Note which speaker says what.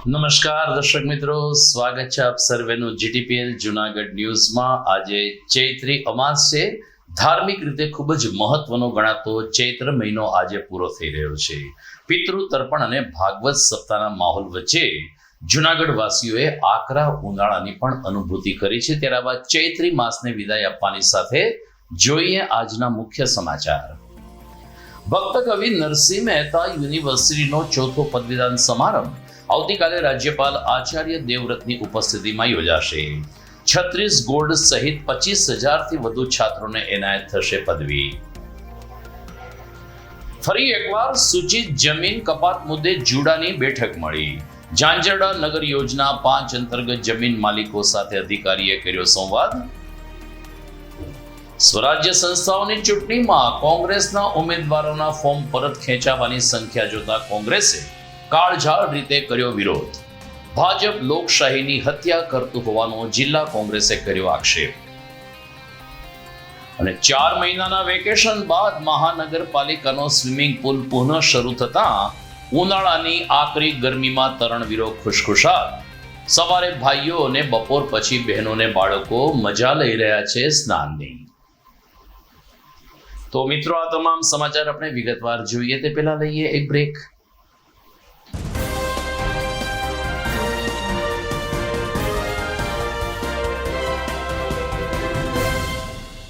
Speaker 1: નમસ્કાર દર્શક મિત્રો, સ્વાગત છે આપ સર્વેનું જીટીપીએલ જુનાગઢ ન્યૂઝમાં। આજે ચૈત્રી અમાસ છે। ધાર્મિક રીતે ખૂબ જ મહત્વનો ગણાતો ચૈત્ર મહિનો આજે પૂરો થઈ રહ્યો છે। પિતૃ તર્પણ અને ભાગવત સપ્તાહના માહોલ વચ્ચે જુનાગઢ વાસીઓએ આકરા ઉનાળાની પણ અનુભૂતિ કરી છે। ત્યારે આવા ચૈત્રી માસને વિદાય આપવાની સાથે જોઈએ આજના મુખ્ય સમાચાર। ભક્ત કવિ નરસિંહ મહેતા યુનિવર્સિટીનો ચોથો પદવીદાન સમારંભ આવતીકાલે રાજ્યપાલ આચાર્ય દેવવ્રતની ઉપસ્થિતિમાં યોજાશે। 36 ગોલ્ડ સહિત 25,000થી વધુ છાત્રોને એનાયત થશે પદવી। ફરી એકવાર સૂચિત જમીન કપાત મુદ્દે જુડાની બેઠક મળી। ઝાંઝરડા નગર યોજના 5 અંતર્ગત જમીન માલિકો સાથે અધિકારીએ કર્યો સંવાદ। સ્વરાજ્ય સંસ્થાઓની ચૂંટણીમાં કોંગ્રેસના ઉમેદવારોના ફોર્મ પરત ખેંચાવાની સંખ્યા જોતા કોંગ્રેસે કાળઝાળ રીતે કર્યો વિરોધ। ભાજપ લોકશાહીની હત્યા કરતું હોવાનો જિલ્લા કોંગ્રેસે કર્યો આક્ષેપ। અને 4 મહિનાના વેકેશન બાદ મહાનગરપાલિકાનો સ્વિમિંગ પુલ પુનઃ શરૂ થતા ઉનાળાની આકરી ગરમીમાં તરણવીરો ખુશખુશાલ। સવારે ભાઈઓ અને બપોર પછી બહેનોને બાળકો મજા લઈ રહ્યા છે સ્નાનની। તો મિત્રો, આ તમામ સમાચાર આપણે વિગતવાર જોઈએ તે પહેલા લઈએ એક બ્રેક।